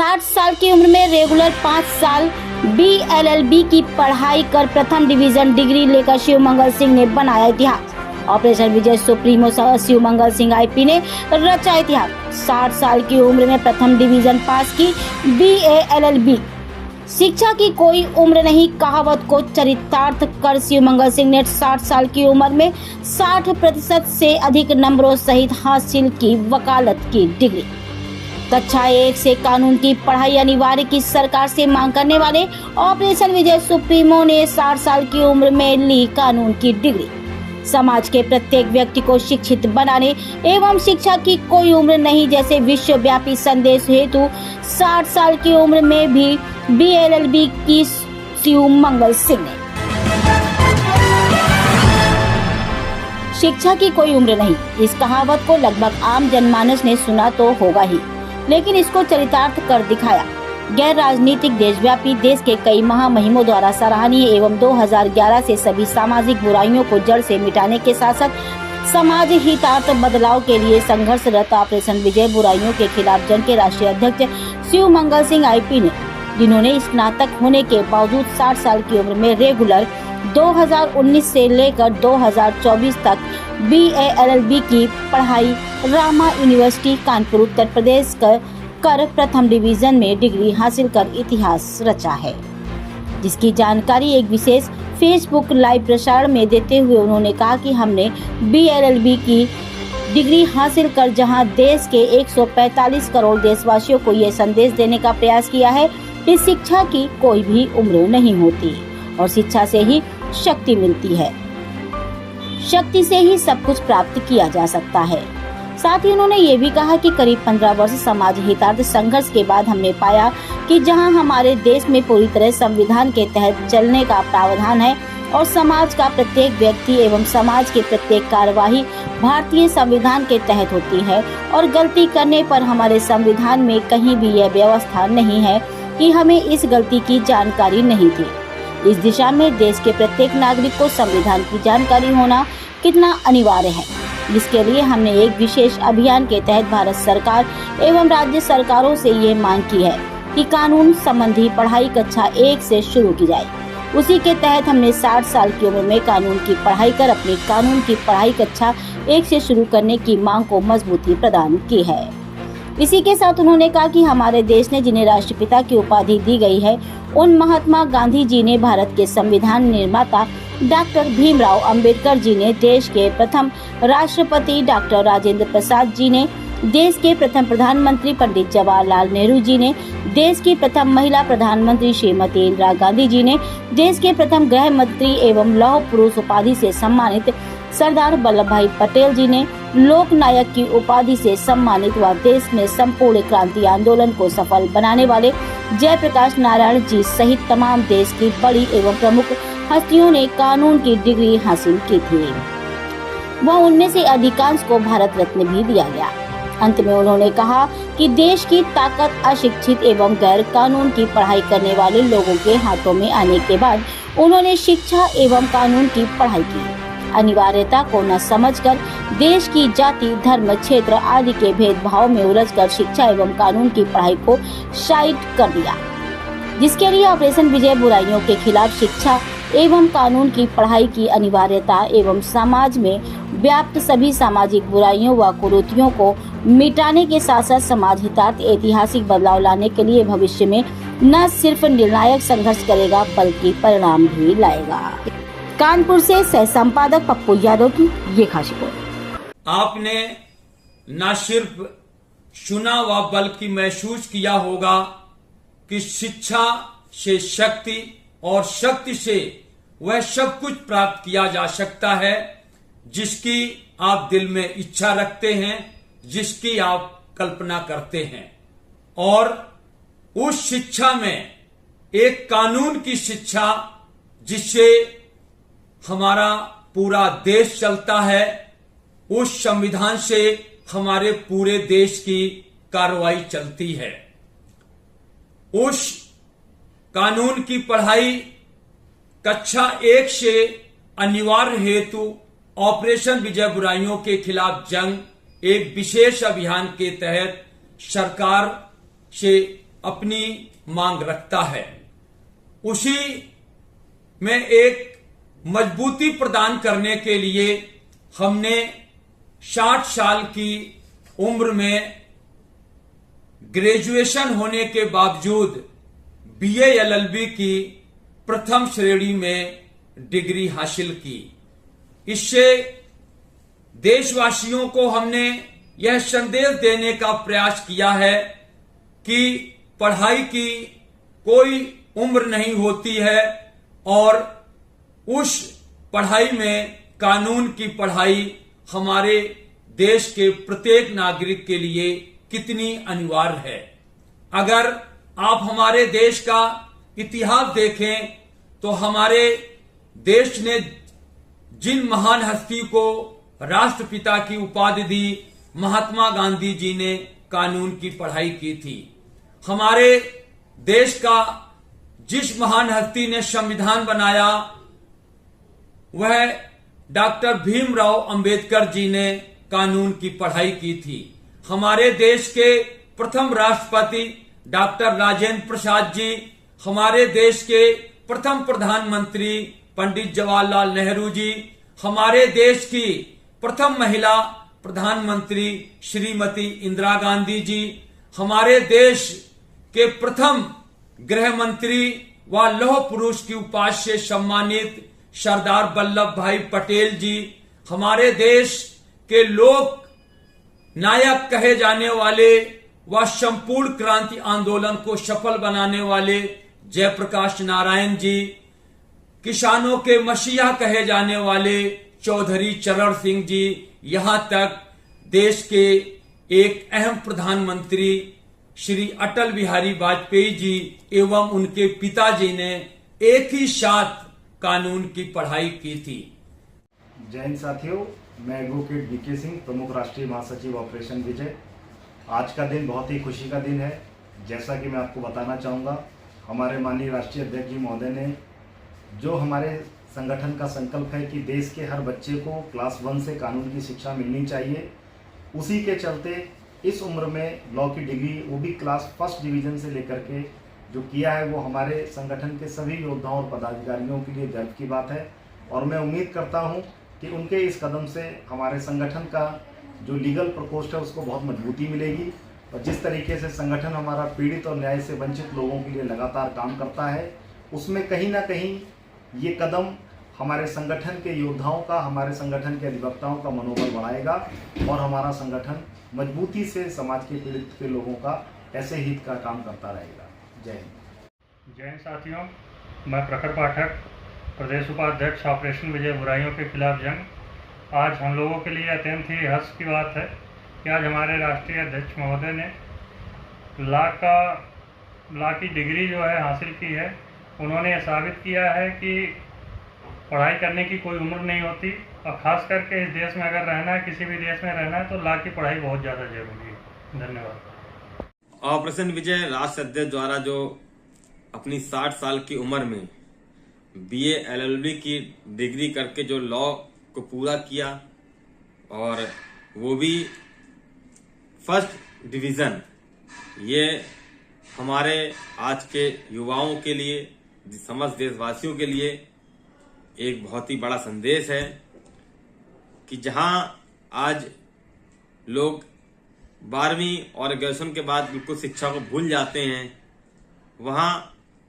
60 साल की उम्र में रेगुलर 5 साल BLLB की पढ़ाई कर प्रथम डिवीजन डिग्री लेकर शिवमंगल सिंह ने बनाया इतिहास। ऑपरेशन विजय सुप्रीमो शिवमंगल सिंह IP ने रचा इतिहास। 60 साल की उम्र में प्रथम डिवीजन पास की BALLB। शिक्षा की कोई उम्र नहीं, कहावत को चरितार्थ कर शिवमंगल सिंह ने 60 साल की उम्र में 60% से अधिक नंबरों सहित हासिल की वकालत की डिग्री। कक्षा 1 से कानून की पढ़ाई अनिवार्य की सरकार से मांग करने वाले ऑपरेशन विजय सुप्रीमो ने 60 साल की उम्र में ली कानून की डिग्री। समाज के प्रत्येक व्यक्ति को शिक्षित बनाने एवं शिक्षा की कोई उम्र नहीं जैसे विश्वव्यापी संदेश हेतु 60 साल की उम्र में भी BLLB की शिवमंगल सिंह ने। शिक्षा की कोई उम्र नहीं, इस कहावत को लगभग आम जनमानस ने सुना तो होगा ही, लेकिन इसको चरितार्थ कर दिखाया। गैर राजनीतिक देशव्यापी देश के कई महामहिमों द्वारा सराहनीय एवं 2011 से सभी सामाजिक बुराइयों को जड़ से मिटाने के साथ साथ समाज हितार्थ बदलाव के लिए संघर्षरत ऑपरेशन विजय बुराइयों के खिलाफ जन के राष्ट्रीय अध्यक्ष शिवमंगल सिंह IP ने, जिन्होंने स्नातक होने के बावजूद 60 साल की उम्र में रेगुलर 2019 से लेकर 2024 तक BALLB की पढ़ाई रामा यूनिवर्सिटी कानपुर उत्तर प्रदेश कर प्रथम डिवीजन में डिग्री हासिल कर इतिहास रचा है, जिसकी जानकारी एक विशेष फेसबुक लाइव प्रसारण में देते हुए उन्होंने कहा कि हमने BLLB की डिग्री हासिल कर जहां देश के 145 करोड़ देशवासियों को ये संदेश देने का प्रयास किया है कि शिक्षा की कोई भी उम्र नहीं होती और शिक्षा से ही शक्ति मिलती है, शक्ति से ही सब कुछ प्राप्त किया जा सकता है। साथ ही उन्होंने ये भी कहा कि करीब 15 वर्ष समाज हितार्थ संघर्ष के बाद हमने पाया कि जहां हमारे देश में पूरी तरह संविधान के तहत चलने का प्रावधान है और समाज का प्रत्येक व्यक्ति एवं समाज की प्रत्येक कार्यवाही भारतीय संविधान के तहत होती है और गलती करने पर हमारे संविधान में कहीं भी यह व्यवस्था नहीं है कि हमें इस गलती की जानकारी नहीं थी। इस दिशा में देश के प्रत्येक नागरिक को संविधान की जानकारी होना कितना अनिवार्य है, जिसके लिए हमने एक विशेष अभियान के तहत भारत सरकार एवं राज्य सरकारों से ये मांग की है कि कानून संबंधी पढ़ाई कक्षा 1 से शुरू की जाए। उसी के तहत हमने 60 साल की उम्र में कानून की पढ़ाई कर अपनी कानून की पढ़ाई कक्षा 1 से शुरू करने की मांग को मजबूती प्रदान की है। इसी के साथ उन्होंने कहा कि हमारे देश ने जिन्हें राष्ट्रपिता की उपाधि दी गई है, उन महात्मा गांधी जी ने, भारत के संविधान निर्माता डॉक्टर भीमराव अंबेडकर जी ने, देश के प्रथम राष्ट्रपति डॉक्टर राजेंद्र प्रसाद जी ने, देश के प्रथम प्रधानमंत्री पंडित जवाहरलाल नेहरू जी ने, देश की प्रथम महिला प्रधानमंत्री श्रीमती इंदिरा गांधी जी ने, देश के प्रथम गृह मंत्री एवं लौह पुरुष उपाधि से सम्मानित सरदार वल्लभ भाई पटेल जी ने, लोक नायक की उपाधि से सम्मानित व देश में संपूर्ण क्रांति आंदोलन को सफल बनाने वाले जयप्रकाश नारायण जी सहित तमाम देश की बड़ी एवं प्रमुख हस्तियों ने कानून की डिग्री हासिल की थी। वह उनमें से अधिकांश को भारत रत्न भी दिया गया। अंत में उन्होंने कहा कि देश की ताकत अशिक्षित एवं गैर कानून की पढ़ाई करने वाले लोगों के हाथों में आने के बाद उन्होंने शिक्षा एवं कानून की पढ़ाई की। अनिवार्यता को न समझकर देश की जाति, धर्म, क्षेत्र आदि के भेदभाव में उलझकर शिक्षा एवं कानून की पढ़ाई को साइड कर दिया, जिसके लिए ऑपरेशन विजय बुराइयों के खिलाफ शिक्षा एवं कानून की पढ़ाई की अनिवार्यता एवं समाज में व्याप्त सभी सामाजिक बुराइयों व कुरीतियों को मिटाने के साथ साथ समाज हितार्थ ऐतिहासिक बदलाव लाने के लिए भविष्य में न सिर्फ निर्णायक संघर्ष करेगा बल्कि परिणाम भी लाएगा। कानपुर से सह संपादक पप्पू यादव की ये खास रिपोर्ट। आपने न सिर्फ सुना व बल्कि महसूस किया होगा कि शिक्षा से शक्ति और शक्ति से वह सब कुछ प्राप्त किया जा सकता है जिसकी आप दिल में इच्छा रखते हैं, जिसकी आप कल्पना करते हैं। और उस शिक्षा में एक कानून की शिक्षा जिससे हमारा पूरा देश चलता है, उस संविधान से हमारे पूरे देश की कार्रवाई चलती है। उस कानून की पढ़ाई कक्षा 1 से अनिवार्य हेतु ऑपरेशन विजय बुराइयों के खिलाफ जंग एक विशेष अभियान के तहत सरकार से अपनी मांग रखता है। उसी में एक मजबूती प्रदान करने के लिए हमने 60 साल की उम्र में ग्रेजुएशन होने के बावजूद बीए एलएलबी की प्रथम श्रेणी में डिग्री हासिल की। इससे देशवासियों को हमने यह संदेश देने का प्रयास किया है कि पढ़ाई की कोई उम्र नहीं होती है और उस पढ़ाई में कानून की पढ़ाई हमारे देश के प्रत्येक नागरिक के लिए कितनी अनिवार्य है। अगर आप हमारे देश का इतिहास देखें तो हमारे देश ने जिन महान हस्ती को राष्ट्रपिता की उपाधि दी, महात्मा गांधी जी ने कानून की पढ़ाई की थी। हमारे देश का जिस महान हस्ती ने संविधान बनाया वह डॉक्टर भीमराव अंबेडकर जी ने कानून की पढ़ाई की थी। हमारे देश के प्रथम राष्ट्रपति डॉक्टर राजेंद्र प्रसाद जी, हमारे देश के प्रथम प्रधानमंत्री पंडित जवाहरलाल नेहरू जी, हमारे देश की प्रथम महिला प्रधानमंत्री श्रीमती इंदिरा गांधी जी, हमारे देश के प्रथम गृह मंत्री व लौह पुरुष की उपाधि से सम्मानित सरदार वल्लभ भाई पटेल जी, हमारे देश के लोक नायक कहे जाने वाले व संपूर्ण क्रांति आंदोलन को सफल बनाने वाले जयप्रकाश नारायण जी, किसानों के मसीहा कहे जाने वाले चौधरी चरण सिंह जी, यहां तक देश के एक अहम प्रधानमंत्री श्री अटल बिहारी वाजपेयी जी एवं उनके पिताजी ने एक ही साथ कानून की पढ़ाई की थी। जय हिंद साथियों, मैं एडवोकेट बीके सिंह, प्रमुख राष्ट्रीय महासचिव ऑपरेशन विजय। आज का दिन बहुत ही खुशी का दिन है। जैसा कि मैं आपको बताना चाहूँगा, हमारे माननीय राष्ट्रीय अध्यक्ष जी महोदय ने जो हमारे संगठन का संकल्प है कि देश के हर बच्चे को क्लास 1 से कानून की शिक्षा मिलनी चाहिए, उसी के चलते इस उम्र में लॉ की डिग्री, वो भी क्लास 1 डिवीज़न से लेकर के जो किया है, वो हमारे संगठन के सभी योद्धाओं और पदाधिकारियों के लिए गर्व की बात है। और मैं उम्मीद करता हूं कि उनके इस कदम से हमारे संगठन का जो लीगल प्रकोष्ठ है उसको बहुत मजबूती मिलेगी। और जिस तरीके से संगठन हमारा पीड़ित और न्याय से वंचित लोगों के लिए लगातार काम करता है, उसमें कहीं ना कहीं ये कदम हमारे संगठन के योद्धाओं का, हमारे संगठन के अधिवक्ताओं का मनोबल बढ़ाएगा और हमारा संगठन मजबूती से समाज के पीड़ित के लोगों का ऐसे हित का काम करता रहेगा। जय हिंद। जय हिंद साथियों, मैं प्रखर पाठक, प्रदेश उपाध्यक्ष ऑपरेशन विजय बुराइयों के खिलाफ जंग। आज हम लोगों के लिए अत्यंत ही हर्ष की बात है कि आज हमारे राष्ट्रीय अध्यक्ष महोदय ने लॉ की डिग्री जो है हासिल की है। उन्होंने यह साबित किया है कि पढ़ाई करने की कोई उम्र नहीं होती और ख़ास करके इस देश में अगर रहना है, किसी भी देश में रहना है, तो लॉ की पढ़ाई बहुत ज़्यादा जरूरी है। धन्यवाद। ऑपरेशन विजय राष्ट्र अध्यक्ष द्वारा जो अपनी 60 साल की उम्र में बीए एलएलबी की डिग्री करके जो लॉ को पूरा किया और वो भी 1st डिवीज़न, ये हमारे आज के युवाओं के लिए, समस्त देशवासियों के लिए एक बहुत ही बड़ा संदेश है कि जहां आज लोग 12वीं और ग्रेजुएशन के बाद बिल्कुल शिक्षा को भूल जाते हैं, वहां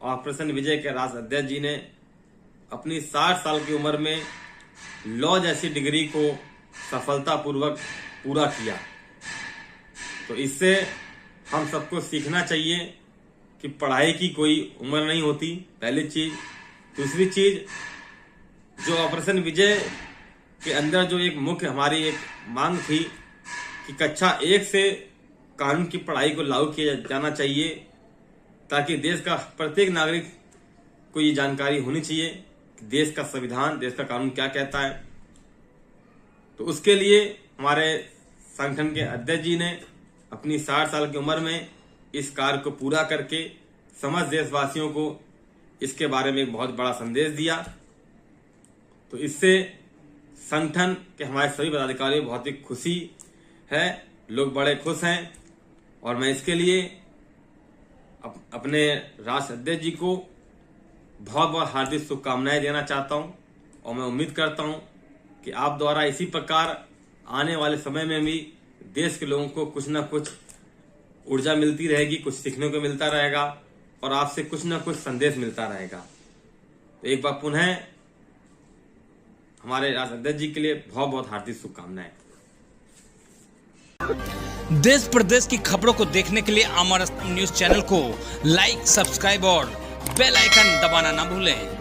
ऑपरेशन विजय के राष्ट्र अध्यक्ष जी ने अपनी 60 साल की उम्र में लॉ जैसी डिग्री को सफलतापूर्वक पूरा किया। तो इससे हम सबको सीखना चाहिए कि पढ़ाई की कोई उम्र नहीं होती, पहली चीज। दूसरी चीज, जो ऑपरेशन विजय के अंदर जो एक मुख्य हमारी एक मांग थी कि कक्षा 1 से कानून की पढ़ाई को लागू किया जाना चाहिए, ताकि देश का प्रत्येक नागरिक को ये जानकारी होनी चाहिए कि देश का संविधान, देश का कानून क्या कहता है। तो उसके लिए हमारे संगठन के अध्यक्ष जी ने अपनी 60 साल की उम्र में इस कार्य को पूरा करके समस्त देशवासियों को इसके बारे में एक बहुत बड़ा संदेश दिया। तो इससे संगठन के हमारे सभी पदाधिकारियों को बहुत ही खुशी है, लोग बड़े खुश हैं। और मैं इसके लिए अपने राष्ट्र अध्यक्ष जी को बहुत बहुत हार्दिक शुभकामनाएं देना चाहता हूं और मैं उम्मीद करता हूं कि आप द्वारा इसी प्रकार आने वाले समय में भी देश के लोगों को कुछ न कुछ ऊर्जा मिलती रहेगी, कुछ सीखने को मिलता रहेगा और आपसे कुछ न कुछ संदेश मिलता रहेगा। तो एक बार पुनः हमारे राष्ट्र अध्यक्ष जी के लिए बहुत बहुत हार्दिक शुभकामनाएं। देश प्रदेश की खबरों को देखने के लिए अमर न्यूज चैनल को लाइक, सब्सक्राइब और बेल आइकन दबाना ना भूलें।